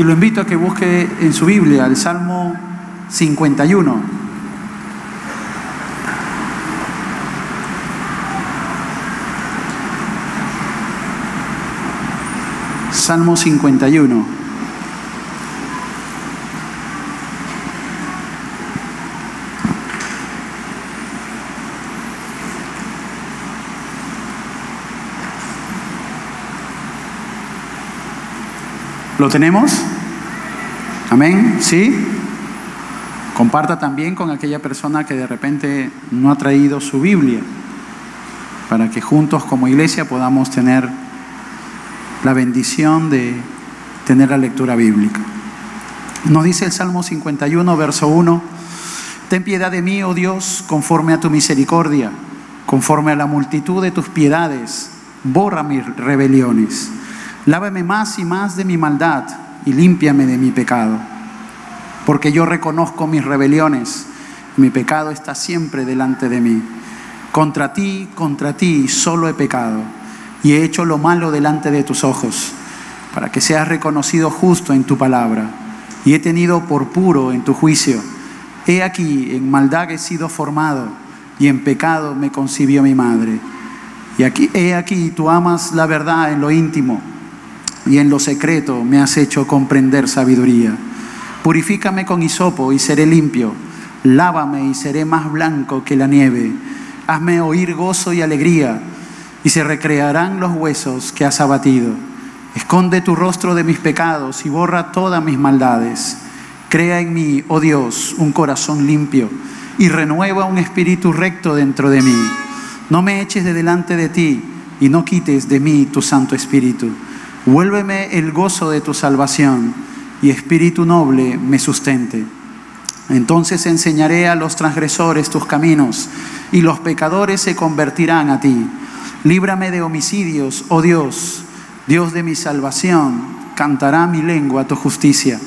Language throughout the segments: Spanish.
Y lo invito a que busque en su Biblia el Salmo 51. Salmo 51. ¿Lo tenemos? Amén. ¿Sí? Comparta también con aquella persona que de repente no ha traído su Biblia, para que juntos como iglesia podamos tener la bendición de tener la lectura bíblica. Nos dice el Salmo 51, verso 1: Ten piedad de mí, oh Dios, conforme a tu misericordia, conforme a la multitud de tus piedades, borra mis rebeliones. Lávame más y más de mi maldad y límpiame de mi pecado. Porque yo reconozco mis rebeliones, mi pecado está siempre delante de mí. Contra ti solo he pecado y he hecho lo malo delante de tus ojos, para que seas reconocido justo en tu palabra, y he tenido por puro en tu juicio. He aquí, en maldad he sido formado, y en pecado me concibió mi madre. He aquí, tú amas la verdad en lo íntimo, y en lo secreto me has hecho comprender sabiduría. Purifícame con hisopo y seré limpio, lávame y seré más blanco que la nieve. Hazme oír gozo y alegría, y se recrearán los huesos que has abatido. Esconde tu rostro de mis pecados y borra todas mis maldades. Crea en mí, oh Dios, un corazón limpio, y renueva un espíritu recto dentro de mí. No me eches de delante de ti, y no quites de mí tu Santo Espíritu. Vuélveme el gozo de tu salvación, y espíritu noble me sustente. Entonces enseñaré a los transgresores tus caminos, y los pecadores se convertirán a ti. Líbrame de homicidios, oh Dios, Dios de mi salvación, cantará mi lengua tu justicia.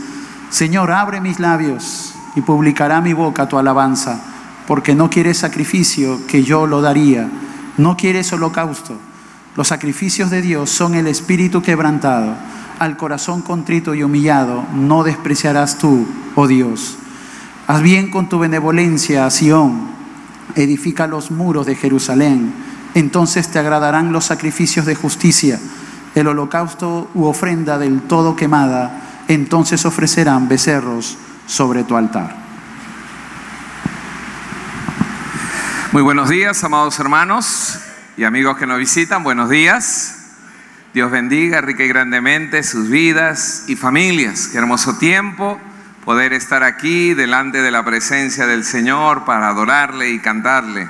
Señor, abre mis labios y publicará mi boca tu alabanza, porque no quieres sacrificio, que yo lo daría, no quieres holocausto. Los sacrificios de Dios son el espíritu quebrantado, al corazón contrito y humillado no despreciarás tú, oh Dios. Haz bien con tu benevolencia a Sión, edifica los muros de Jerusalén. Entonces te agradarán los sacrificios de justicia, el holocausto u ofrenda del todo quemada. Entonces ofrecerán becerros sobre tu altar. Muy buenos días, amados hermanos y amigos que nos visitan. Buenos días. Dios bendiga rica y grandemente sus vidas y familias. Qué hermoso tiempo poder estar aquí delante de la presencia del Señor para adorarle y cantarle.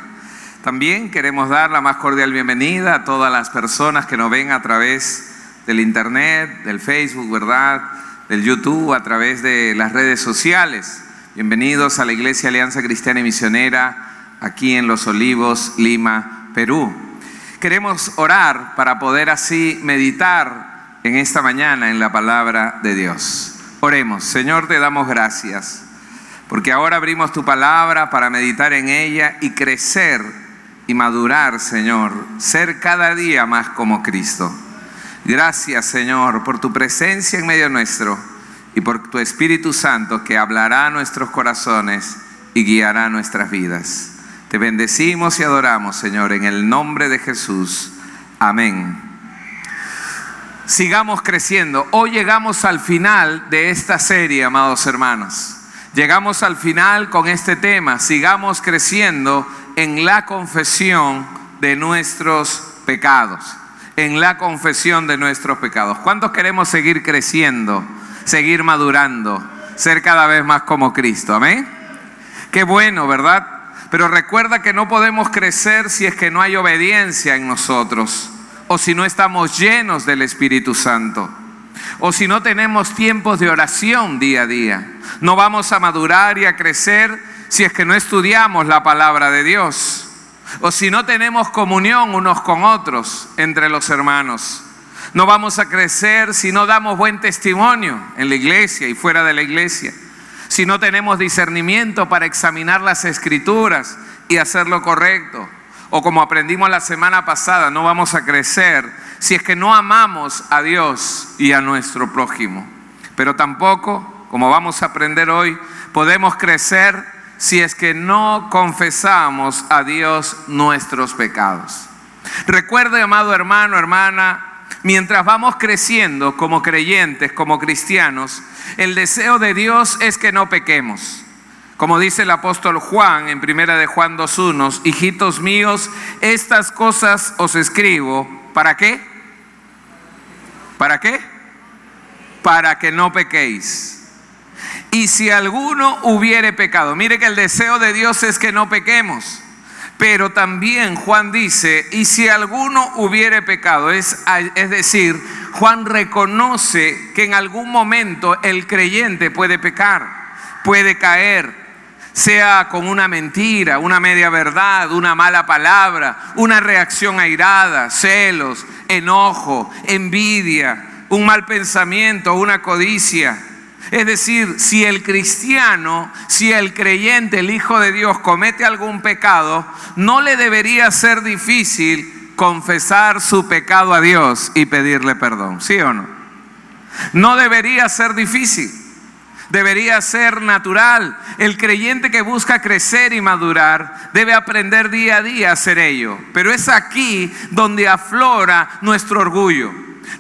También queremos dar la más cordial bienvenida a todas las personas que nos ven a través del internet, del Facebook, ¿verdad?, del YouTube, a través de las redes sociales. Bienvenidos a la Iglesia Alianza Cristiana y Misionera aquí en Los Olivos, Lima, Perú. Queremos orar para poder así meditar en esta mañana en la palabra de Dios. Oremos. Señor, te damos gracias porque ahora abrimos tu palabra para meditar en ella y crecer y madurar, Señor, ser cada día más como Cristo. Gracias, Señor, por tu presencia en medio nuestro y por tu Espíritu Santo que hablará a nuestros corazones y guiará nuestras vidas. Te bendecimos y adoramos, Señor, en el nombre de Jesús. Amén. Sigamos creciendo. Hoy llegamos al final de esta serie, amados hermanos. Llegamos al final con este tema. Sigamos creciendo en la confesión de nuestros pecados. En la confesión de nuestros pecados. ¿Cuántos queremos seguir creciendo, seguir madurando, ser cada vez más como Cristo? Amén. Qué bueno, ¿verdad? Pero recuerda que no podemos crecer si es que no hay obediencia en nosotros, o si no estamos llenos del Espíritu Santo, o si no tenemos tiempos de oración día a día. No vamos a madurar y a crecer si es que no estudiamos la palabra de Dios, o si no tenemos comunión unos con otros entre los hermanos. No vamos a crecer si no damos buen testimonio en la iglesia y fuera de la iglesia. Si no tenemos discernimiento para examinar las Escrituras y hacer lo correcto. O como aprendimos la semana pasada, no vamos a crecer si es que no amamos a Dios y a nuestro prójimo. Pero tampoco, como vamos a aprender hoy, podemos crecer si es que no confesamos a Dios nuestros pecados. Recuerde, amado hermano, hermana, mientras vamos creciendo como creyentes, como cristianos, el deseo de Dios es que no pequemos. Como dice el apóstol Juan en 1 de Juan 2:1, hijitos míos, estas cosas os escribo, ¿para qué? ¿Para qué? Para que no pequéis. Y si alguno hubiere pecado, mire que el deseo de Dios es que no pequemos. Pero también Juan dice, y si alguno hubiere pecado, es decir, Juan reconoce que en algún momento el creyente puede pecar, puede caer, sea con una mentira, una media verdad, una mala palabra, una reacción airada, celos, enojo, envidia, un mal pensamiento, una codicia. Es decir, si el cristiano, si el creyente, el Hijo de Dios comete algún pecado, no le debería ser difícil confesar su pecado a Dios y pedirle perdón, ¿sí o no? No debería ser difícil, debería ser natural. El creyente que busca crecer y madurar debe aprender día a día a hacer ello. Pero es aquí donde aflora nuestro orgullo,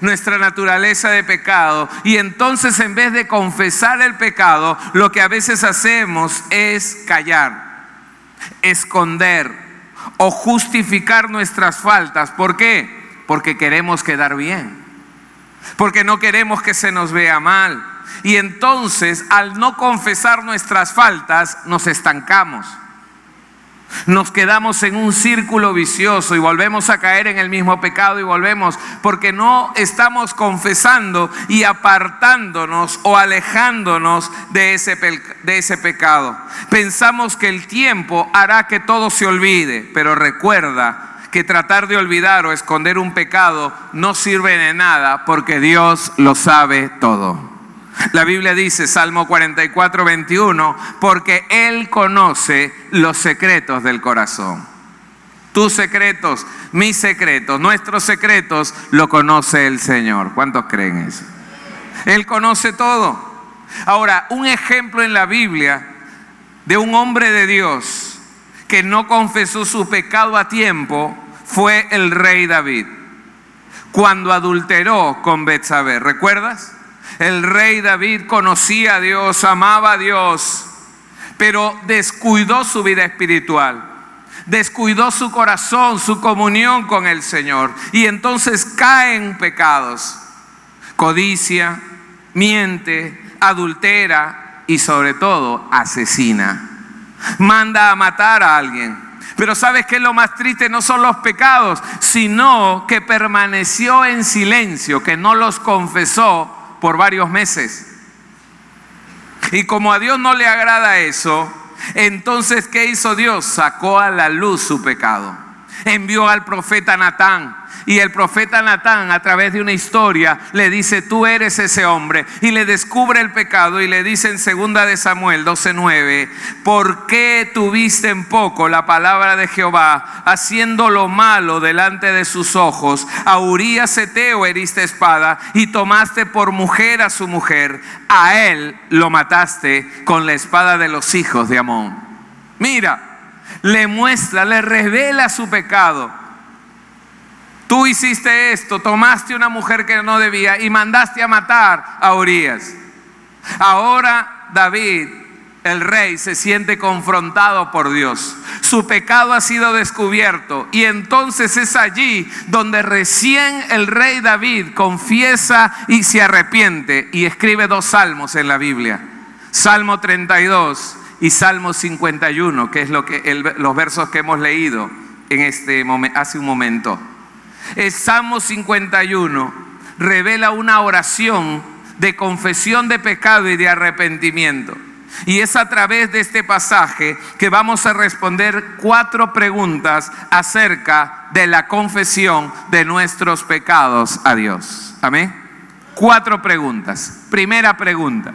nuestra naturaleza de pecado, y entonces en vez de confesar el pecado, lo que a veces hacemos es callar, esconder o justificar nuestras faltas. ¿Por qué? Porque queremos quedar bien, porque no queremos que se nos vea mal, y entonces al no confesar nuestras faltas nos estancamos. Nos quedamos en un círculo vicioso y volvemos a caer en el mismo pecado y volvemos, porque no estamos confesando y apartándonos o alejándonos de ese pecado. Pensamos que el tiempo hará que todo se olvide, pero recuerda que tratar de olvidar o esconder un pecado no sirve de nada, porque Dios lo sabe todo. La Biblia dice, Salmo 44:21, porque Él conoce los secretos del corazón. Tus secretos, mis secretos, nuestros secretos, lo conoce el Señor. ¿Cuántos creen eso? Él conoce todo. Ahora, un ejemplo en la Biblia de un hombre de Dios que no confesó su pecado a tiempo fue el rey David, cuando adulteró con Betsabé. ¿Recuerdas? El rey David conocía a Dios, amaba a Dios, pero descuidó su vida espiritual, descuidó su corazón, su comunión con el Señor, y entonces cae en pecados: codicia, miente, adultera y sobre todo asesina. Manda a matar a alguien. Pero ¿sabes qué es lo más triste? No son los pecados, sino que permaneció en silencio, que no los confesó por varios meses. Y como a Dios no le agrada eso, entonces ¿qué hizo Dios? Sacó a la luz su pecado. Envió al profeta Natán, y el profeta Natán, a través de una historia, le dice: tú eres ese hombre, y le descubre el pecado y le dice en 2 de Samuel 12:9: ¿por qué tuviste en poco la palabra de Jehová, haciendo lo malo delante de sus ojos? A Urías Heteo heriste espada y tomaste por mujer a su mujer, a él lo mataste con la espada de los hijos de Amón. Mira, le muestra, le revela su pecado. Tú hiciste esto, tomaste una mujer que no debía y mandaste a matar a Urías. Ahora David, el rey, se siente confrontado por Dios. Su pecado ha sido descubierto, y entonces es allí donde recién el rey David confiesa y se arrepiente, y escribe 2 salmos en la Biblia: Salmo 32 y Salmo 51, que es los versos que hemos leído hace un momento. El Salmo 51 revela una oración de confesión de pecado y de arrepentimiento. Y es a través de este pasaje que vamos a responder 4 preguntas acerca de la confesión de nuestros pecados a Dios. Amén. 4 preguntas. Primera pregunta: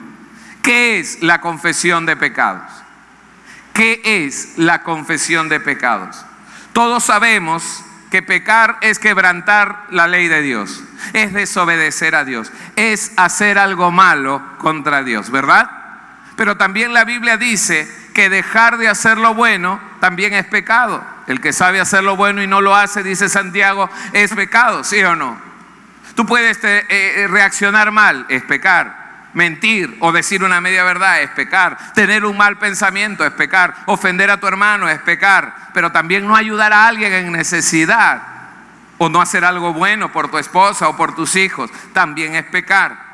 ¿qué es la confesión de pecados? ¿Qué es la confesión de pecados? Todos sabemos que pecar es quebrantar la ley de Dios, es desobedecer a Dios, es hacer algo malo contra Dios, ¿verdad? Pero también la Biblia dice que dejar de hacer lo bueno también es pecado. El que sabe hacer lo bueno y no lo hace, dice Santiago, es pecado, ¿sí o no? Tú puedes reaccionar mal, es pecar. Mentir o decir una media verdad es pecar. Tener un mal pensamiento es pecar. Ofender a tu hermano es pecar. Pero también no ayudar a alguien en necesidad o no hacer algo bueno por tu esposa o por tus hijos también es pecar.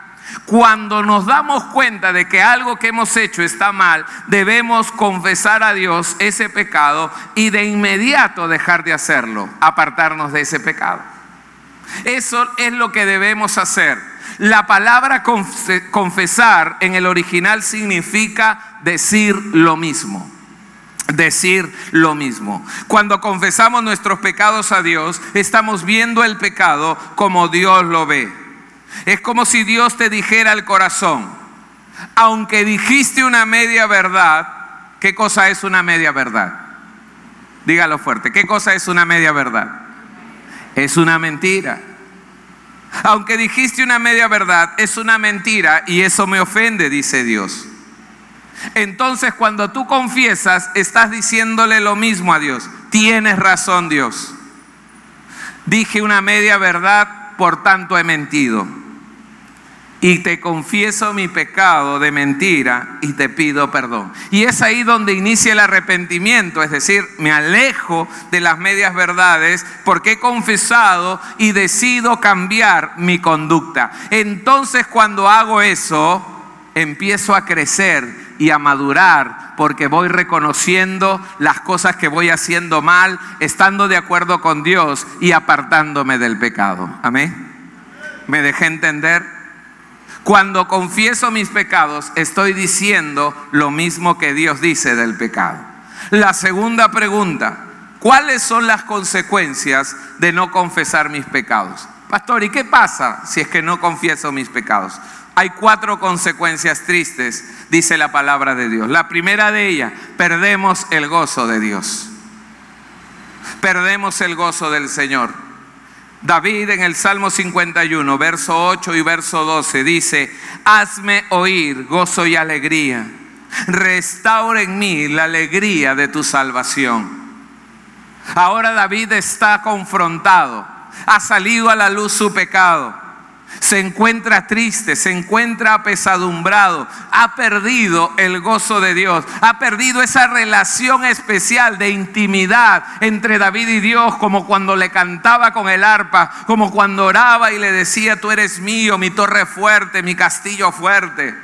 Cuando nos damos cuenta de que algo que hemos hecho está mal, debemos confesar a Dios ese pecado y de inmediato dejar de hacerlo, apartarnos de ese pecado. Eso es lo que debemos hacer. La palabra confesar en el original significa decir lo mismo. Decir lo mismo. Cuando confesamos nuestros pecados a Dios, estamos viendo el pecado como Dios lo ve. Es como si Dios te dijera al corazón: aunque dijiste una media verdad, ¿qué cosa es una media verdad? Dígalo fuerte, ¿qué cosa es una media verdad? Es una mentira. Aunque dijiste una media verdad, es una mentira y eso me ofende, dice Dios. Entonces, cuando tú confiesas, estás diciéndole lo mismo a Dios. Tienes razón, Dios. Dije una media verdad, por tanto he mentido. Y te confieso mi pecado de mentira y te pido perdón. Y es ahí donde inicia el arrepentimiento, es decir, me alejo de las medias verdades porque he confesado y decido cambiar mi conducta. Entonces, cuando hago eso, empiezo a crecer y a madurar porque voy reconociendo las cosas que voy haciendo mal, estando de acuerdo con Dios y apartándome del pecado. Amén. ¿Me dejé entender? Cuando confieso mis pecados, estoy diciendo lo mismo que Dios dice del pecado. La segunda pregunta: ¿cuáles son las consecuencias de no confesar mis pecados? Pastor, ¿y qué pasa si es que no confieso mis pecados? Hay 4 consecuencias tristes, dice la palabra de Dios. La primera de ellas: perdemos el gozo de Dios. Perdemos el gozo del Señor. David en el Salmo 51, verso 8 y verso 12 dice: hazme oír gozo y alegría, restaura en mí la alegría de tu salvación. Ahora David está confrontado, ha salido a la luz su pecado, se encuentra triste, se encuentra apesadumbrado, ha perdido el gozo de Dios, ha perdido esa relación especial de intimidad entre David y Dios, como cuando le cantaba con el arpa, como cuando oraba y le decía: tú eres mío, mi torre fuerte, mi castillo fuerte.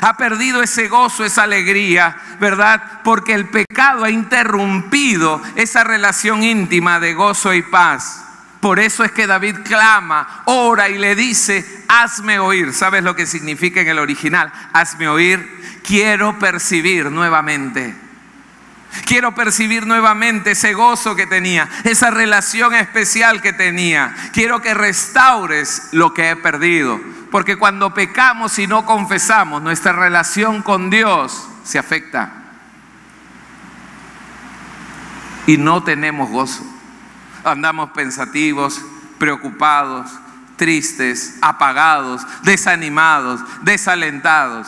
Ha perdido ese gozo, esa alegría, ¿verdad? Porque el pecado ha interrumpido esa relación íntima de gozo y paz. Por eso es que David clama, ora y le dice: hazme oír. ¿Sabes lo que significa en el original? Hazme oír. Quiero percibir nuevamente. Quiero percibir nuevamente ese gozo que tenía, esa relación especial que tenía. Quiero que restaures lo que he perdido. Porque cuando pecamos y no confesamos, nuestra relación con Dios se afecta. Y no tenemos gozo. Andamos pensativos, preocupados, tristes, apagados, desanimados, desalentados.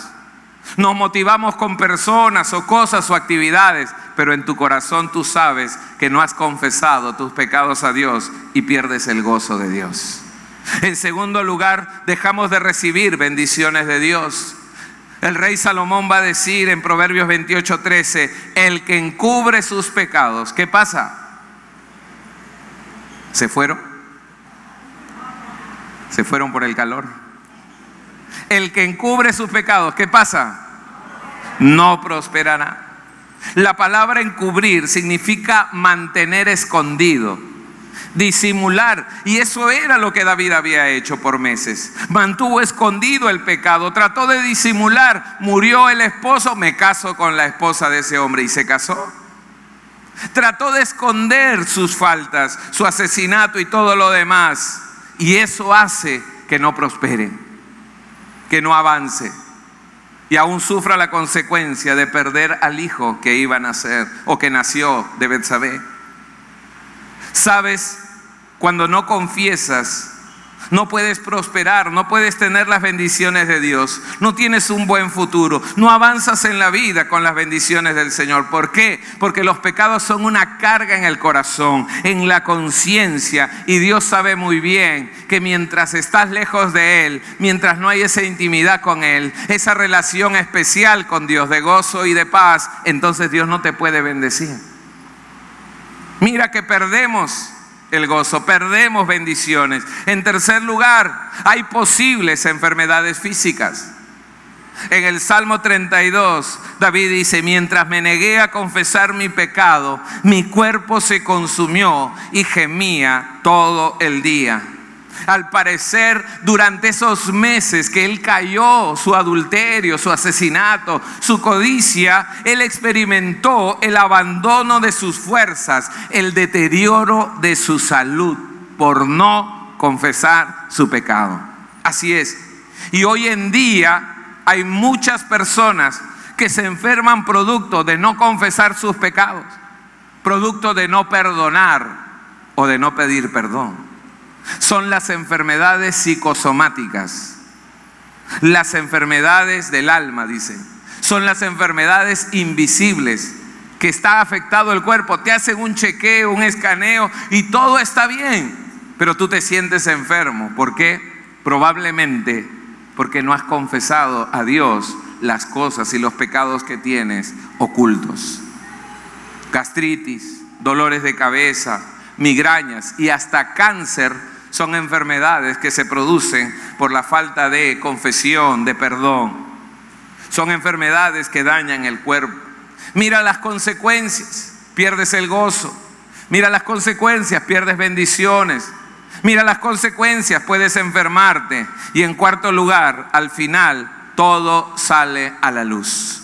Nos motivamos con personas o cosas o actividades, pero en tu corazón tú sabes que no has confesado tus pecados a Dios y pierdes el gozo de Dios. En segundo lugar, dejamos de recibir bendiciones de Dios. El rey Salomón va a decir en Proverbios 28:13: el que encubre sus pecados, ¿qué pasa? ¿Se fueron? ¿Se fueron por el calor? El que encubre sus pecados, ¿qué pasa? No prosperará. La palabra encubrir significa mantener escondido, disimular. Y eso era lo que David había hecho por meses. Mantuvo escondido el pecado, trató de disimular. Murió el esposo, me caso con la esposa de ese hombre, y se casó. Trató de esconder sus faltas, su asesinato y todo lo demás. Y eso hace que no prospere, que no avance. Y aún sufra la consecuencia de perder al hijo que iba a nacer o que nació de Betsabé. Sabes, cuando no confiesas, no puedes prosperar, no puedes tener las bendiciones de Dios, no tienes un buen futuro, no avanzas en la vida con las bendiciones del Señor. ¿Por qué? Porque los pecados son una carga en el corazón, en la conciencia, y Dios sabe muy bien que mientras estás lejos de Él, mientras no hay esa intimidad con Él, esa relación especial con Dios de gozo y de paz, entonces Dios no te puede bendecir. Mira que perdemos el gozo, perdemos bendiciones. En tercer lugar, hay posibles enfermedades físicas. En el Salmo 32, David dice: mientras me negué a confesar mi pecado, mi cuerpo se consumió y gemía todo el día. Al parecer, durante esos meses que él cayó, su adulterio, su asesinato, su codicia, él experimentó el abandono de sus fuerzas, el deterioro de su salud por no confesar su pecado. Así es. Y hoy en día hay muchas personas que se enferman producto de no confesar sus pecados, producto de no perdonar o de no pedir perdón. Son las enfermedades psicosomáticas, las enfermedades del alma, dicen. Son las enfermedades invisibles que está afectado el cuerpo. Te hacen un chequeo, un escaneo y todo está bien, pero tú te sientes enfermo. ¿Por qué? Probablemente porque no has confesado a Dios las cosas y los pecados que tienes ocultos. Gastritis, dolores de cabeza, migrañas y hasta cáncer son enfermedades que se producen por la falta de confesión, de perdón. Son enfermedades que dañan el cuerpo. Mira las consecuencias, pierdes el gozo. Mira las consecuencias, pierdes bendiciones. Mira las consecuencias, puedes enfermarte. Y en cuarto lugar, al final, todo sale a la luz.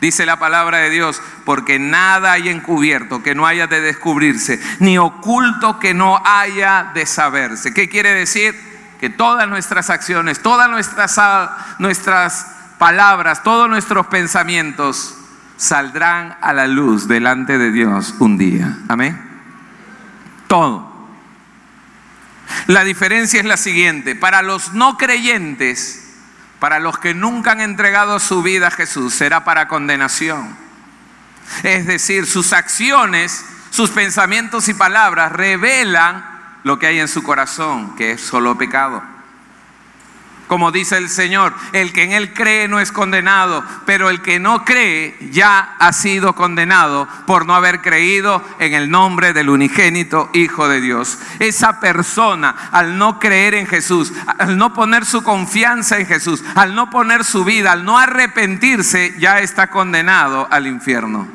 Dice la palabra de Dios: porque nada hay encubierto que no haya de descubrirse, ni oculto que no haya de saberse. ¿Qué quiere decir? Que todas nuestras acciones, todas nuestras palabras, todos nuestros pensamientos saldrán a la luz delante de Dios un día. Amén. Todo. La diferencia es la siguiente: para los no creyentes, para los que nunca han entregado su vida a Jesús, será para condenación. Es decir, sus acciones, sus pensamientos y palabras revelan lo que hay en su corazón, que es solo pecado. Como dice el Señor: el que en Él cree no es condenado, pero el que no cree ya ha sido condenado por no haber creído en el nombre del unigénito Hijo de Dios. Esa persona, al no creer en Jesús, al no poner su confianza en Jesús, al no poner su vida, al no arrepentirse, ya está condenado al infierno.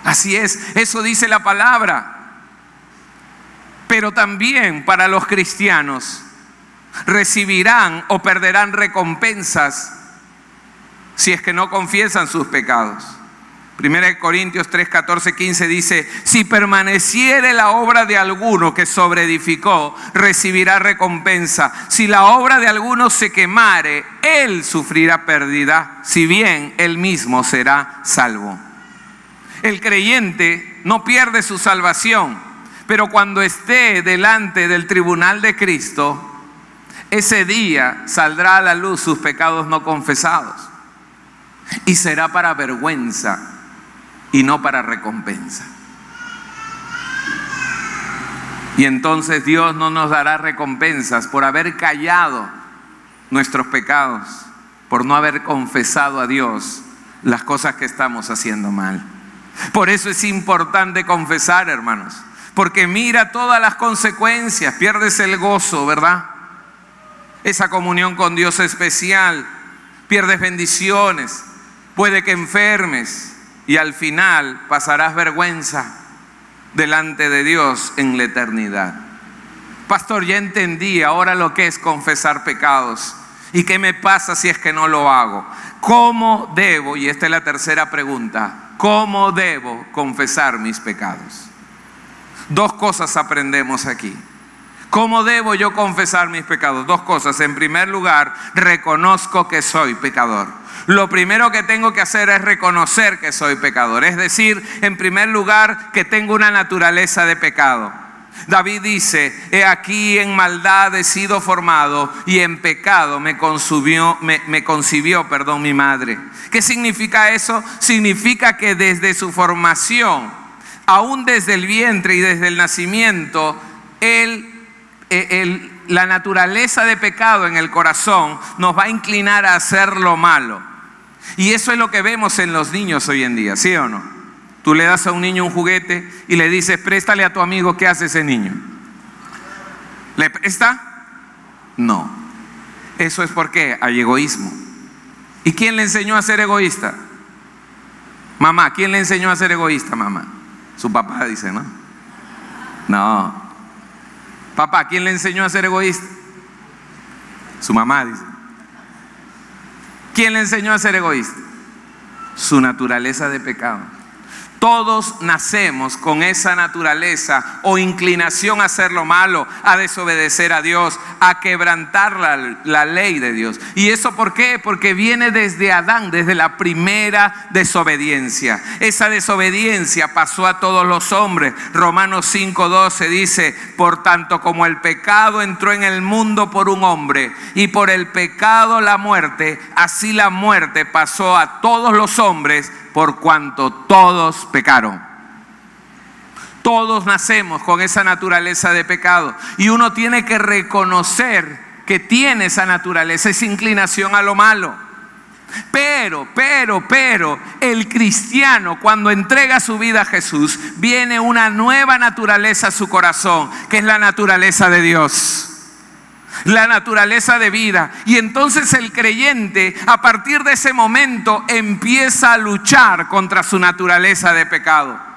Así es, eso dice la palabra. Pero también para los cristianos, recibirán o perderán recompensas si es que no confiesan sus pecados. 1 Corintios 3, 14, 15 dice: si permaneciere la obra de alguno que sobreedificó, recibirá recompensa. Si la obra de alguno se quemare, él sufrirá pérdida, si bien él mismo será salvo. El creyente no pierde su salvación, pero cuando esté delante del tribunal de Cristo, ese día saldrá a la luz sus pecados no confesados, y será para vergüenza y no para recompensa. Y entonces Dios no nos dará recompensas por haber callado nuestros pecados, por no haber confesado a Dios las cosas que estamos haciendo mal. Por eso es importante confesar, hermanos, porque mira todas las consecuencias. Pierdes el gozo, ¿verdad? Esa comunión con Dios especial, pierdes bendiciones, puede que enfermes y al final pasarás vergüenza delante de Dios en la eternidad. Pastor, ya entendí ahora lo que es confesar pecados. ¿Y qué me pasa si es que no lo hago? ¿Cómo debo? Y esta es la tercera pregunta: ¿cómo debo confesar mis pecados? Dos cosas aprendemos aquí. ¿Cómo debo yo confesar mis pecados? Dos cosas. En primer lugar, reconozco que soy pecador. Lo primero que tengo que hacer es reconocer que soy pecador. Es decir, en primer lugar, que tengo una naturaleza de pecado. David dice: he aquí en maldad he sido formado y en pecado me concibió mi madre. ¿Qué significa eso? Significa que desde su formación, aún desde el vientre y desde el nacimiento, la naturaleza de pecado en el corazón nos va a inclinar a hacer lo malo. Y eso es lo que vemos en los niños hoy en día, ¿sí o no? Tú le das a un niño un juguete y le dices: préstale a tu amigo. ¿Qué hace ese niño? ¿Le presta? No. Eso es porque hay egoísmo. ¿Y quién le enseñó a ser egoísta? Mamá. ¿Quién le enseñó a ser egoísta, mamá? Su papá, dice, ¿no? No. Papá, ¿quién le enseñó a ser egoísta? Su mamá, dice. ¿Quién le enseñó a ser egoísta? Su naturaleza de pecado. Todos nacemos con esa naturaleza o inclinación a hacer lo malo, a desobedecer a Dios, a quebrantar la ley de Dios. ¿Y eso por qué? Porque viene desde Adán, desde la primera desobediencia. Esa desobediencia pasó a todos los hombres. Romanos 5:12 dice: por tanto, como el pecado entró en el mundo por un hombre, y por el pecado la muerte, así la muerte pasó a todos los hombres, por cuanto todos pecaron. Todos nacemos con esa naturaleza de pecado, y uno tiene que reconocer que tiene esa naturaleza, esa inclinación a lo malo. Pero el cristiano, cuando entrega su vida a Jesús, viene una nueva naturaleza a su corazón, que es la naturaleza de Dios, la naturaleza de vida. Y entonces el creyente, a partir de ese momento, empieza a luchar contra su naturaleza de pecado.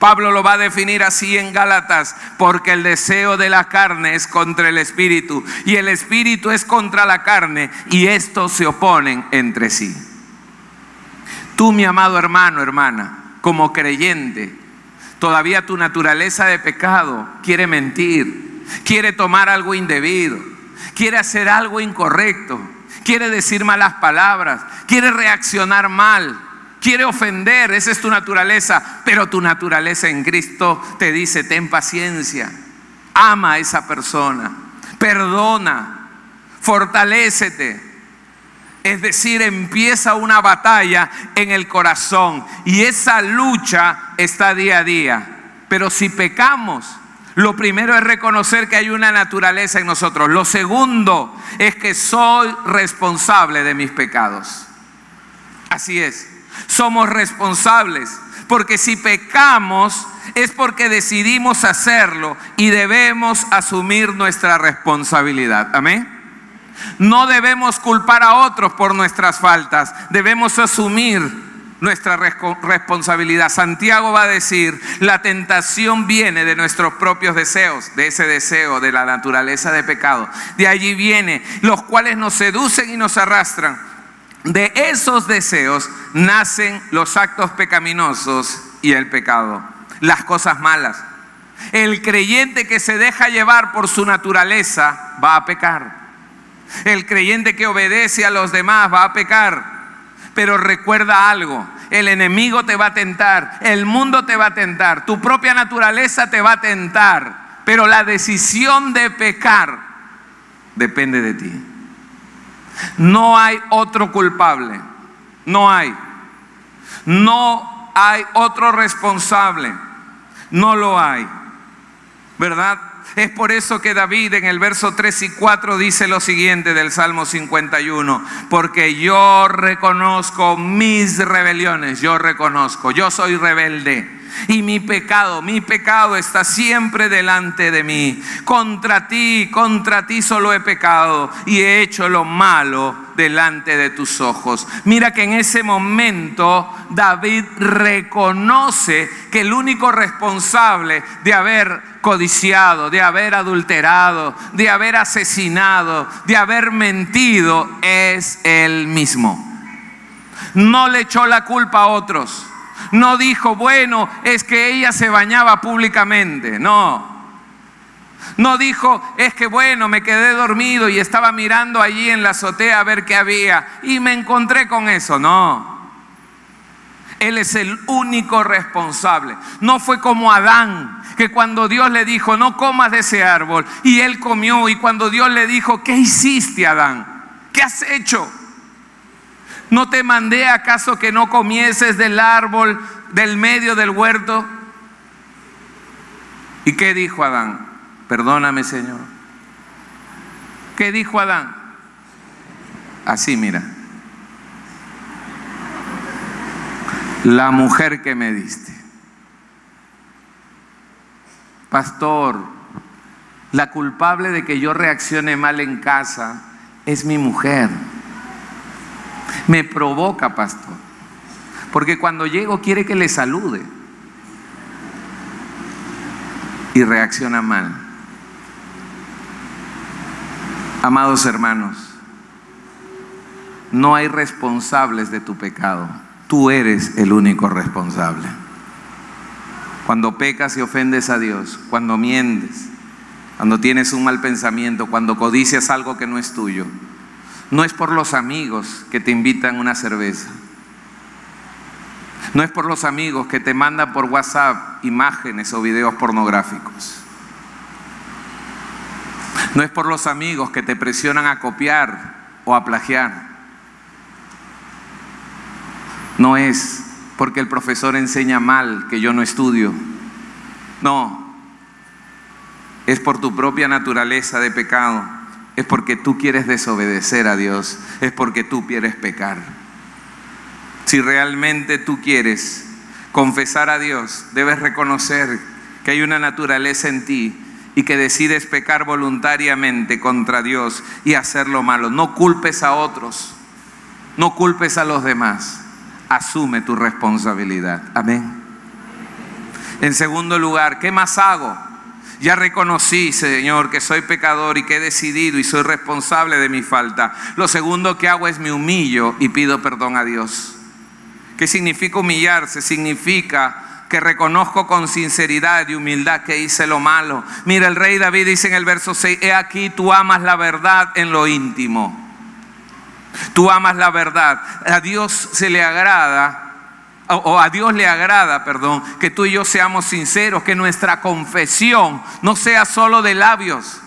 Pablo lo va a definir así en Gálatas: porque el deseo de la carne es contra el espíritu, y el espíritu es contra la carne, y estos se oponen entre sí. Tú, mi amado hermano, hermana, como creyente, todavía tu naturaleza de pecado quiere mentir, quiere tomar algo indebido, quiere hacer algo incorrecto, quiere decir malas palabras, quiere reaccionar mal, quiere ofender. Esa es tu naturaleza. Pero tu naturaleza en Cristo te dice: ten paciencia, ama a esa persona, perdona, fortalécete. Es decir, empieza una batalla en el corazón, y esa lucha está día a día. Pero si pecamos, lo primero es reconocer que hay una naturaleza en nosotros. Lo segundo es que soy responsable de mis pecados. Así es, somos responsables, porque si pecamos es porque decidimos hacerlo y debemos asumir nuestra responsabilidad. Amén. No debemos culpar a otros por nuestras faltas, debemos asumir nuestra responsabilidad. Santiago va a decir: la tentación viene de nuestros propios deseos, de ese deseo, de la naturaleza de pecado. De allí viene, los cuales nos seducen y nos arrastran. De esos deseos nacen los actos pecaminosos y el pecado, las cosas malas. El creyente que se deja llevar por su naturaleza va a pecar. El creyente que obedece a los demás va a pecar. Pero recuerda algo: el enemigo te va a tentar, el mundo te va a tentar, tu propia naturaleza te va a tentar, pero la decisión de pecar depende de ti. No hay otro culpable, no hay otro responsable, no lo hay, ¿verdad? Es por eso que David en el verso 3 y 4 dice lo siguiente del Salmo 51: porque yo reconozco mis rebeliones, yo soy rebelde, y mi pecado está siempre delante de mí. Contra ti solo he pecado y he hecho lo malo delante de tus ojos. Mira que en ese momento David reconoce que el único responsable de haber codiciado, de haber adulterado, de haber asesinado, de haber mentido, es él mismo. No le echó la culpa a otros. No dijo: bueno, es que ella se bañaba públicamente. No. No dijo, es que bueno, me quedé dormido y estaba mirando allí en la azotea a ver qué había y me encontré con eso. No. Él es el único responsable. No fue como Adán, que cuando Dios le dijo, no comas de ese árbol, y él comió, y cuando Dios le dijo, ¿qué hiciste, Adán? ¿Qué has hecho? ¿No te mandé acaso que no comieses del árbol del medio del huerto? ¿Y qué dijo Adán? Perdóname, Señor. ¿Qué dijo Adán? Así, mira. La mujer que me diste. Pastor, la culpable de que yo reaccione mal en casa es mi mujer. Me provoca, pastor, porque cuando llego quiere que le salude y reacciona mal. Amados hermanos, no hay responsables de tu pecado. Tú eres el único responsable. Cuando pecas y ofendes a Dios, cuando mientes, cuando tienes un mal pensamiento, cuando codicias algo que no es tuyo, no es por los amigos que te invitan una cerveza. No es por los amigos que te mandan por WhatsApp imágenes o videos pornográficos. No es por los amigos que te presionan a copiar o a plagiar. No es porque el profesor enseña mal que yo no estudio. No. Es por tu propia naturaleza de pecado. Es porque tú quieres desobedecer a Dios. Es porque tú quieres pecar. Si realmente tú quieres confesar a Dios, debes reconocer que hay una naturaleza en ti y que decides pecar voluntariamente contra Dios y hacer lo malo. No culpes a otros. No culpes a los demás. Asume tu responsabilidad. Amén. En segundo lugar, ¿qué más hago? Ya reconocí, Señor, que soy pecador y que he decidido y soy responsable de mi falta. Lo segundo que hago es me humillo y pido perdón a Dios. ¿Qué significa humillarse? Significa que reconozco con sinceridad y humildad que hice lo malo. Mira, el rey David dice en el verso 6, he aquí tú amas la verdad en lo íntimo. Tú amas la verdad. A Dios se le agrada, o a Dios le agrada, que tú y yo seamos sinceros, que nuestra confesión no sea solo de labios,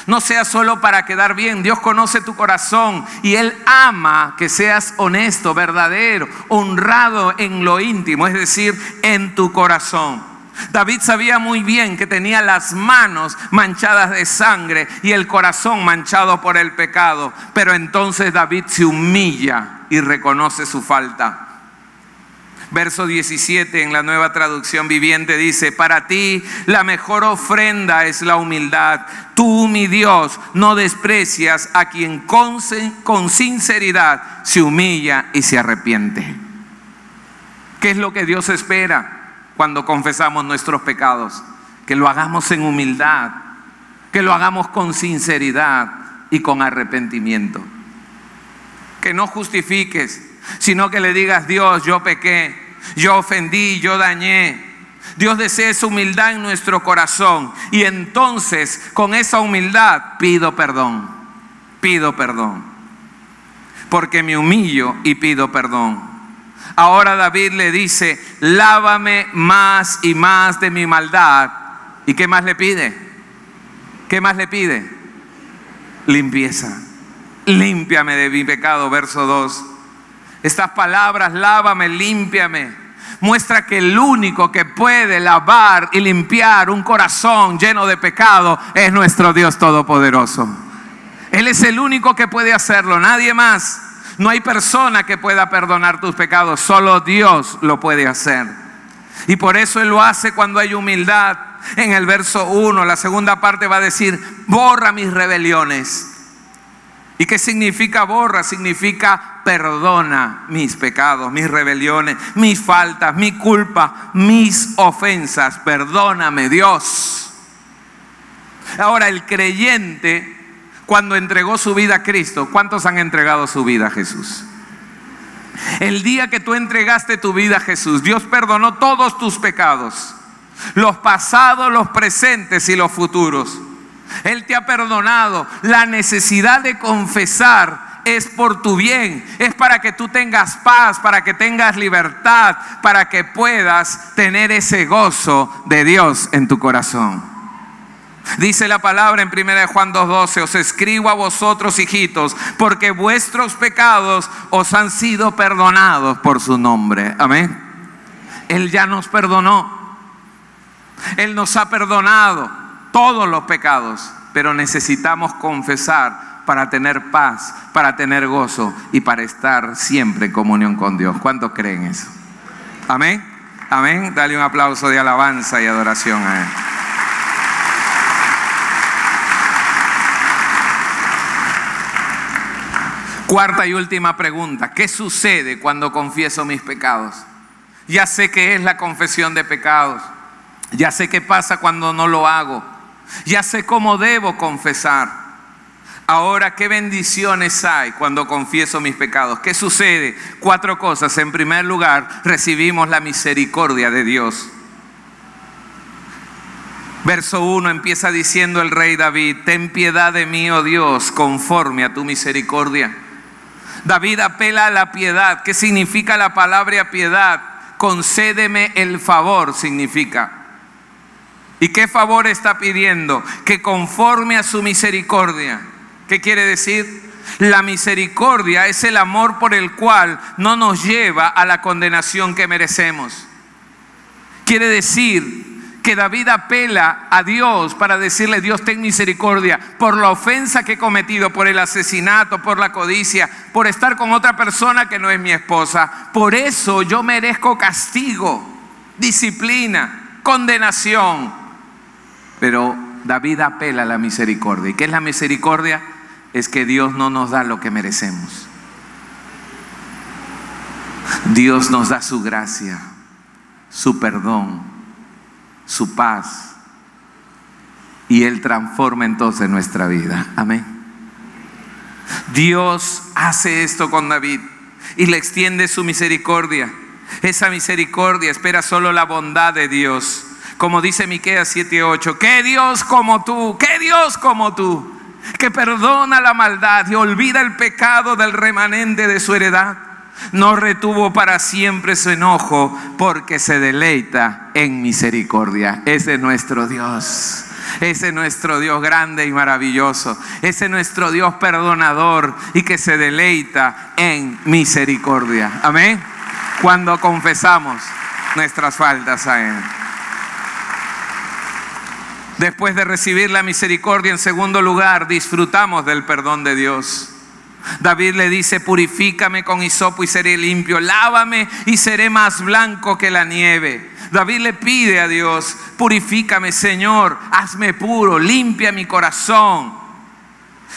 no sea solo para quedar bien. Dios conoce tu corazón y Él ama que seas honesto, verdadero, honrado en lo íntimo, es decir, en tu corazón. David sabía muy bien que tenía las manos manchadas de sangre y el corazón manchado por el pecado, pero entonces David se humilla y reconoce su falta. Verso 17 en la Nueva Traducción Viviente dice, para ti la mejor ofrenda es la humildad. Tú, mi Dios, no desprecias a quien con sinceridad se humilla y se arrepiente. ¿Qué es lo que Dios espera cuando confesamos nuestros pecados? Que lo hagamos en humildad, que lo hagamos con sinceridad y con arrepentimiento. Que no justifiques, sino que le digas, Dios, yo pequé, yo ofendí, yo dañé. Dios desea esa humildad en nuestro corazón y entonces con esa humildad pido perdón, porque me humillo y pido perdón. Ahora David le dice, lávame más y más de mi maldad. ¿Y qué más le pide? ¿Qué más le pide? Limpieza. Límpiame de mi pecado, verso 2. Estas palabras, lávame, límpiame, muestra que el único que puede lavar y limpiar un corazón lleno de pecado es nuestro Dios Todopoderoso. Él es el único que puede hacerlo, nadie más. No hay persona que pueda perdonar tus pecados, solo Dios lo puede hacer. Y por eso Él lo hace cuando hay humildad. En el verso 1, la segunda parte va a decir, borra mis rebeliones. ¿Y qué significa borra? Significa perdona mis pecados, mis rebeliones, mis faltas, mi culpa, mis ofensas. Perdóname, Dios. Ahora, el creyente, cuando entregó su vida a Cristo, ¿cuántos han entregado su vida a Jesús? El día que tú entregaste tu vida a Jesús, Dios perdonó todos tus pecados, los pasados, los presentes y los futuros. Él te ha perdonado. La necesidad de confesar es por tu bien, es para que tú tengas paz, para que tengas libertad, para que puedas tener ese gozo de Dios en tu corazón. Dice la palabra en 1 Juan 2:12: os escribo a vosotros, hijitos, porque vuestros pecados os han sido perdonados por su nombre. Amén. Él ya nos perdonó. Él nos ha perdonado todos los pecados, pero necesitamos confesar para tener paz, para tener gozo y para estar siempre en comunión con Dios. ¿Cuántos creen eso? Amén. Amén. Dale un aplauso de alabanza y adoración a Él. Cuarta y última pregunta: ¿qué sucede cuando confieso mis pecados? Ya sé qué es la confesión de pecados. Ya sé qué pasa cuando no lo hago. Ya sé cómo debo confesar. Ahora, ¿qué bendiciones hay cuando confieso mis pecados? ¿Qué sucede? 4 cosas. En primer lugar, recibimos la misericordia de Dios. Verso 1 empieza diciendo el rey David: ten piedad de mí, oh Dios, conforme a tu misericordia. David apela a la piedad. ¿Qué significa la palabra piedad? Concédeme el favor significa. ¿Y qué favor está pidiendo? Que conforme a su misericordia. ¿Qué quiere decir? La misericordia es el amor por el cual no nos lleva a la condenación que merecemos. Quiere decir que David apela a Dios para decirle: Dios, ten misericordia por la ofensa que he cometido, por el asesinato, por la codicia, por estar con otra persona que no es mi esposa. Por eso yo merezco castigo, disciplina, condenación. Pero David apela a la misericordia. ¿Y qué es la misericordia? Es que Dios no nos da lo que merecemos. Dios nos da su gracia, su perdón, su paz, y Él transforma entonces nuestra vida. Amén. Dios hace esto con David y le extiende su misericordia. Esa misericordia espera solo la bondad de Dios. Como dice Miqueas 7:8: ¿qué Dios como tú? ¿Qué Dios como tú? Que perdona la maldad y olvida el pecado del remanente de su heredad. No retuvo para siempre su enojo, porque se deleita en misericordia. Ese es nuestro Dios. Ese es nuestro Dios grande y maravilloso. Ese es nuestro Dios perdonador y que se deleita en misericordia. Amén. Cuando confesamos nuestras faltas a Él. Después de recibir la misericordia, en segundo lugar, disfrutamos del perdón de Dios. David le dice: purifícame con hisopo y seré limpio, lávame y seré más blanco que la nieve. David le pide a Dios: purifícame, Señor, hazme puro, limpia mi corazón.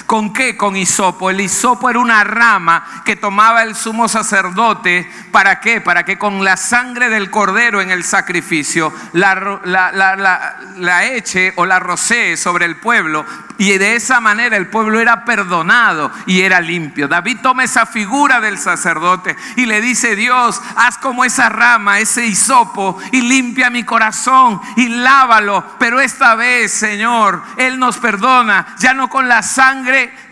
¿Con qué? Con hisopo. El hisopo era una rama que tomaba el sumo sacerdote. ¿Para qué? Para que con la sangre del cordero en el sacrificio la eche o la rocee sobre el pueblo, y de esa manera el pueblo era perdonado y era limpio. David toma esa figura del sacerdote y le dice: Dios, haz como esa rama, ese hisopo, y limpia mi corazón y lávalo. Pero esta vez, Señor, Él nos perdona, ya no con la sangre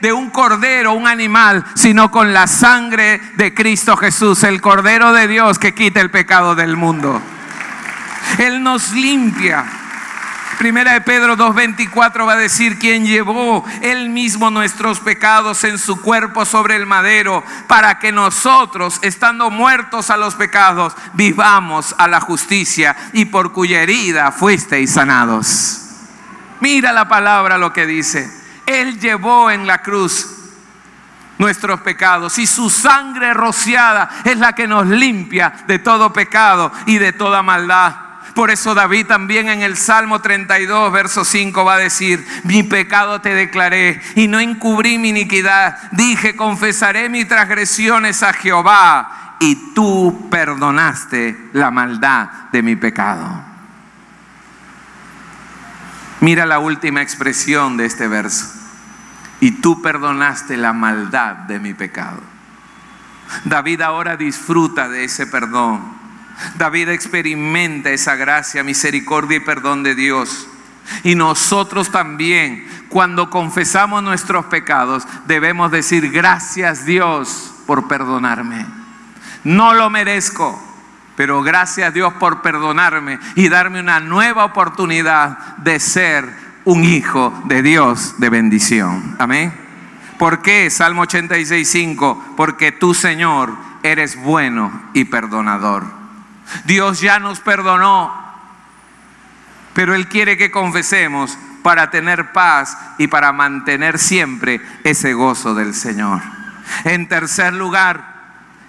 de un cordero, un animal, sino con la sangre de Cristo Jesús, el Cordero de Dios que quita el pecado del mundo. Él nos limpia. Primera de Pedro 2:24 va a decir: quien llevó Él mismo nuestros pecados en su cuerpo sobre el madero, para que nosotros, estando muertos a los pecados, vivamos a la justicia, y por cuya herida fuisteis sanados. Mira la palabra lo que dice: Él llevó en la cruz nuestros pecados, y su sangre rociada es la que nos limpia de todo pecado y de toda maldad. Por eso David también en el Salmo 32, verso 5 va a decir: mi pecado te declaré y no encubrí mi iniquidad. Dije: confesaré mis transgresiones a Jehová, y tú perdonaste la maldad de mi pecado. Mira la última expresión de este verso: y tú perdonaste la maldad de mi pecado. David ahora disfruta de ese perdón. David experimenta esa gracia, misericordia y perdón de Dios. Y nosotros también, cuando confesamos nuestros pecados, debemos decir: gracias, Dios, por perdonarme. No lo merezco, pero gracias, Dios, por perdonarme y darme una nueva oportunidad de ser un hijo de Dios de bendición. Amén. ¿Por qué? Salmo 86:5. Porque tú, Señor, eres bueno y perdonador. Dios ya nos perdonó, pero Él quiere que confesemos para tener paz y para mantener siempre ese gozo del Señor. En tercer lugar,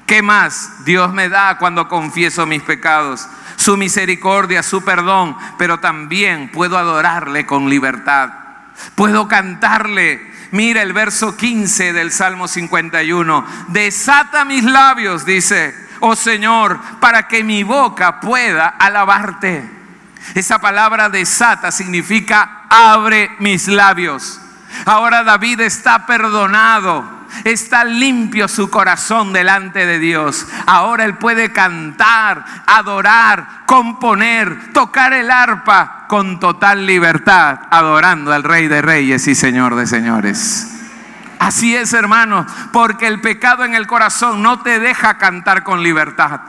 ¿qué más Dios me da cuando confieso mis pecados? Su misericordia, su perdón, pero también puedo adorarle con libertad. Puedo cantarle. Mira el verso 15 del Salmo 51. Desata mis labios, dice, oh Señor, para que mi boca pueda alabarte. Esa palabra desata significa abre mis labios. Ahora David está perdonado. Está limpio su corazón delante de Dios. Ahora él puede cantar, adorar, componer, tocar el arpa con total libertad, adorando al Rey de Reyes y Señor de Señores. Así es, hermanos, porque el pecado en el corazón no te deja cantar con libertad.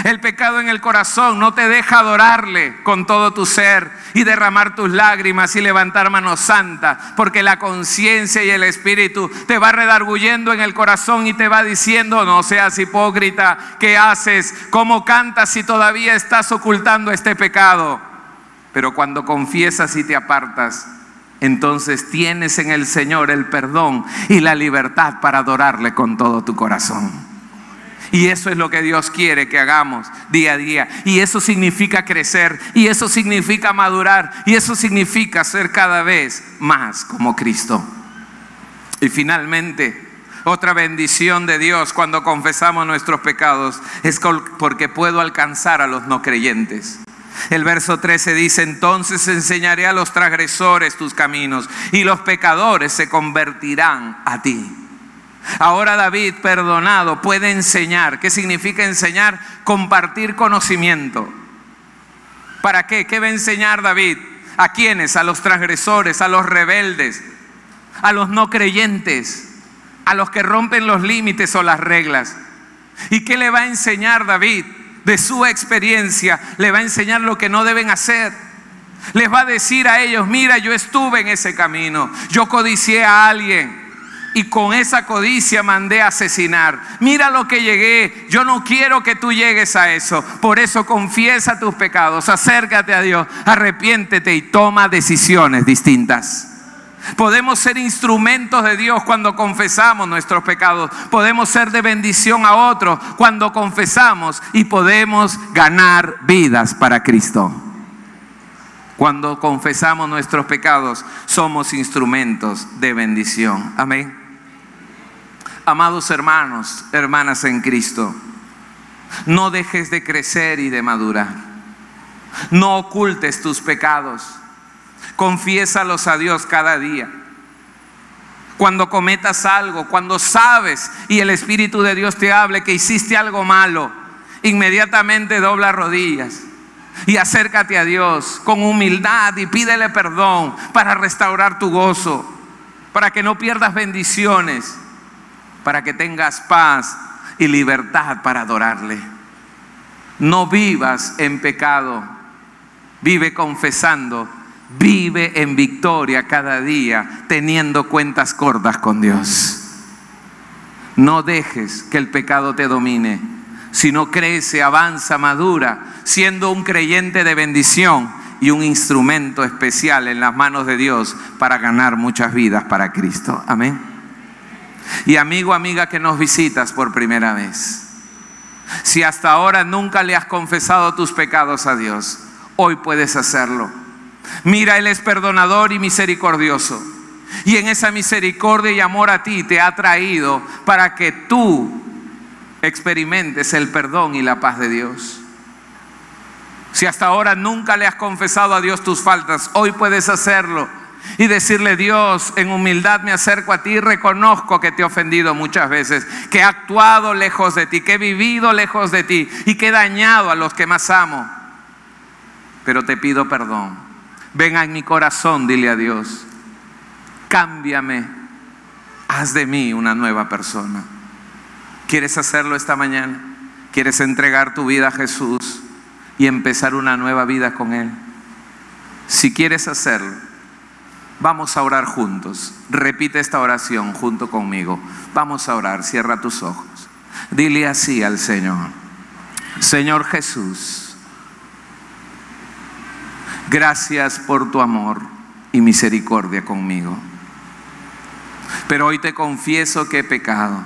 El pecado en el corazón no te deja adorarle con todo tu ser y derramar tus lágrimas y levantar manos santas, porque la conciencia y el espíritu te va redarguyendo en el corazón y te va diciendo: no seas hipócrita, ¿qué haces? ¿Cómo cantas si todavía estás ocultando este pecado? Pero cuando confiesas y te apartas, entonces tienes en el Señor el perdón y la libertad para adorarle con todo tu corazón. Y eso es lo que Dios quiere que hagamos día a día. Y eso significa crecer. Y eso significa madurar. Y eso significa ser cada vez más como Cristo. Y finalmente, otra bendición de Dios cuando confesamos nuestros pecados es porque puedo alcanzar a los no creyentes. El verso 13 dice: entonces enseñaré a los transgresores tus caminos y los pecadores se convertirán a ti. Ahora David, perdonado, puede enseñar. ¿Qué significa enseñar? Compartir conocimiento. ¿Para qué? ¿Qué va a enseñar David? ¿A quiénes? A los transgresores, a los rebeldes, a los no creyentes, a los que rompen los límites o las reglas. ¿Y qué le va a enseñar David? De su experiencia, le va a enseñar lo que no deben hacer. Les va a decir a ellos: mira, yo estuve en ese camino, yo codicié a alguien y con esa codicia mandé a asesinar. Mira lo que llegué. Yo no quiero que tú llegues a eso. Por eso confiesa tus pecados, acércate a Dios, arrepiéntete y toma decisiones distintas. Podemos ser instrumentos de Dios cuando confesamos nuestros pecados. Podemos ser de bendición a otros cuando confesamos, y podemos ganar vidas para Cristo. Cuando confesamos nuestros pecados, somos instrumentos de bendición. Amén. Amados hermanos, hermanas en Cristo, no dejes de crecer y de madurar. No ocultes tus pecados. Confiésalos a Dios cada día. Cuando cometas algo, cuando sabes y el Espíritu de Dios te hable que hiciste algo malo, inmediatamente dobla rodillas y acércate a Dios con humildad y pídele perdón para restaurar tu gozo, para que no pierdas bendiciones, para que tengas paz y libertad para adorarle. No vivas en pecado, vive confesando, vive en victoria cada día, teniendo cuentas cortas con Dios. No dejes que el pecado te domine, sino crece, avanza, madura, siendo un creyente de bendición y un instrumento especial en las manos de Dios para ganar muchas vidas para Cristo. Amén. Y amigo, amiga que nos visitas por primera vez, si hasta ahora nunca le has confesado tus pecados a Dios, hoy puedes hacerlo. Mira, Él es perdonador y misericordioso, y en esa misericordia y amor a ti te ha traído para que tú experimentes el perdón y la paz de Dios. Si hasta ahora nunca le has confesado a Dios tus faltas, hoy puedes hacerlo y decirle: Dios, en humildad me acerco a ti, reconozco que te he ofendido muchas veces, que he actuado lejos de ti, que he vivido lejos de ti y que he dañado a los que más amo, pero te pido perdón. Ven a mi corazón, dile a Dios, cámbiame, haz de mí una nueva persona. ¿Quieres hacerlo esta mañana? ¿Quieres entregar tu vida a Jesús y empezar una nueva vida con Él? Si quieres hacerlo, vamos a orar juntos. Repite esta oración junto conmigo. Vamos a orar. Cierra tus ojos. Dile así al Señor: Señor Jesús, gracias por tu amor y misericordia conmigo. Pero hoy te confieso que he pecado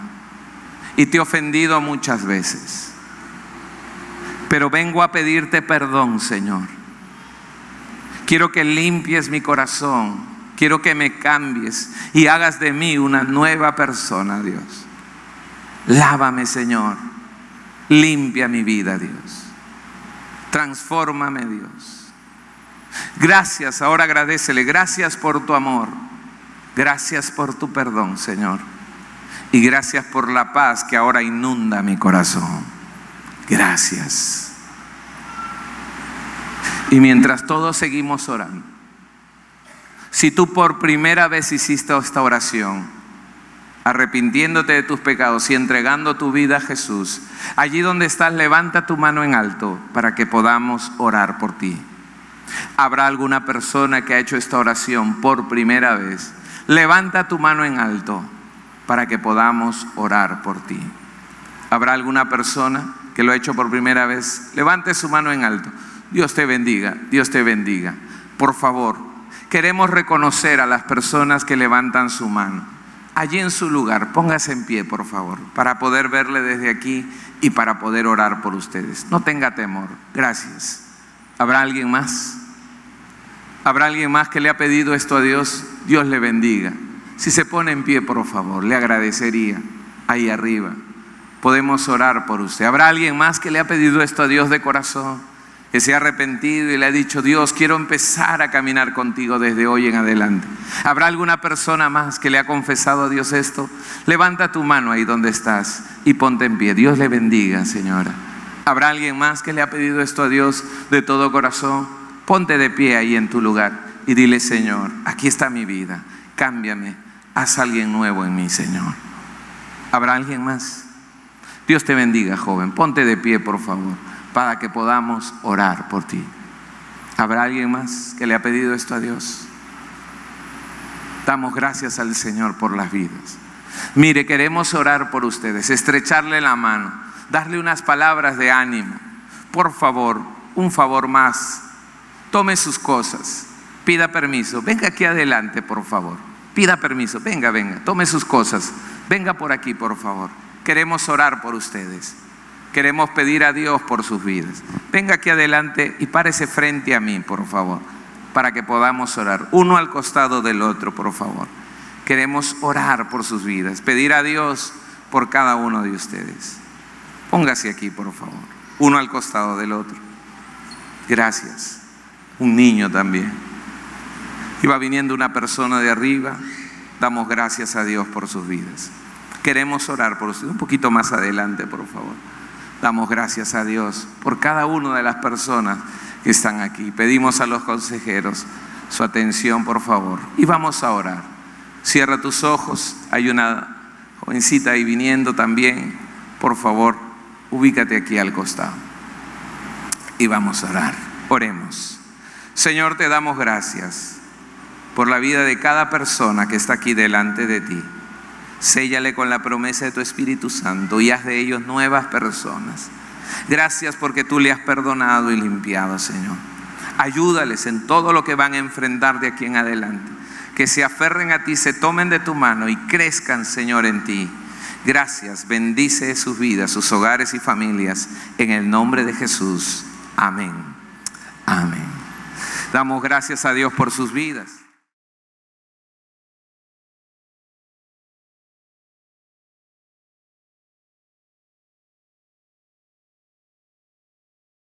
y te he ofendido muchas veces. Pero vengo a pedirte perdón, Señor. Quiero que limpies mi corazón. Quiero que me cambies y hagas de mí una nueva persona, Dios. Lávame, Señor. Limpia mi vida, Dios. Transfórmame, Dios. Gracias, ahora agradécele. Gracias por tu amor. Gracias por tu perdón, Señor. Y gracias por la paz que ahora inunda mi corazón. Gracias. Y mientras todos seguimos orando, si tú por primera vez hiciste esta oración, arrepintiéndote de tus pecados y entregando tu vida a Jesús, allí donde estás, levanta tu mano en alto para que podamos orar por ti. ¿Habrá alguna persona que ha hecho esta oración por primera vez? Levanta tu mano en alto para que podamos orar por ti. ¿Habrá alguna persona que lo ha hecho por primera vez? Levante su mano en alto. Dios te bendiga, Dios te bendiga. Por favor, queremos reconocer a las personas que levantan su mano. Allí en su lugar, póngase en pie, por favor, para poder verle desde aquí y para poder orar por ustedes. No tenga temor. Gracias. ¿Habrá alguien más? ¿Habrá alguien más que le ha pedido esto a Dios? Dios le bendiga. Si se pone en pie, por favor, le agradecería. Ahí arriba. Podemos orar por usted. ¿Habrá alguien más que le ha pedido esto a Dios de corazón? Que se ha arrepentido y le ha dicho: Dios, quiero empezar a caminar contigo desde hoy en adelante. ¿Habrá alguna persona más que le ha confesado a Dios esto? Levanta tu mano ahí donde estás y ponte en pie. Dios le bendiga, señora. ¿Habrá alguien más que le ha pedido esto a Dios de todo corazón? Ponte de pie ahí en tu lugar y dile: Señor, aquí está mi vida, cámbiame, haz alguien nuevo en mí, Señor. ¿Habrá alguien más? Dios te bendiga, joven. Ponte de pie, por favor, para que podamos orar por ti. ¿Habrá alguien más que le ha pedido esto a Dios? Damos gracias al Señor por las vidas. Mire, queremos orar por ustedes, estrecharle la mano, darle unas palabras de ánimo. Por favor, un favor más. Tome sus cosas, pida permiso. Venga aquí adelante, por favor. Pida permiso, venga, tome sus cosas. Venga por aquí, por favor. Queremos orar por ustedes. Queremos pedir a Dios por sus vidas. Venga aquí adelante y párese frente a mí, por favor, para que podamos orar. Uno al costado del otro, por favor. Queremos orar por sus vidas, pedir a Dios por cada uno de ustedes. Póngase aquí, por favor. Uno al costado del otro. Gracias. Un niño también. Iba viniendo una persona de arriba. Damos gracias a Dios por sus vidas. Queremos orar por ustedes. Un poquito más adelante, por favor. Damos gracias a Dios por cada una de las personas que están aquí. Pedimos a los consejeros su atención, por favor. Y vamos a orar. Cierra tus ojos. Hay una jovencita ahí viniendo también. Por favor, ubícate aquí al costado. Y vamos a orar. Oremos. Señor, te damos gracias por la vida de cada persona que está aquí delante de ti. Séllale con la promesa de tu Espíritu Santo y haz de ellos nuevas personas. Gracias porque tú le has perdonado y limpiado, Señor. Ayúdales en todo lo que van a enfrentar de aquí en adelante. Que se aferren a ti, se tomen de tu mano y crezcan, Señor, en ti. Gracias, bendice sus vidas, sus hogares y familias. En el nombre de Jesús. Amén. Amén. Damos gracias a Dios por sus vidas.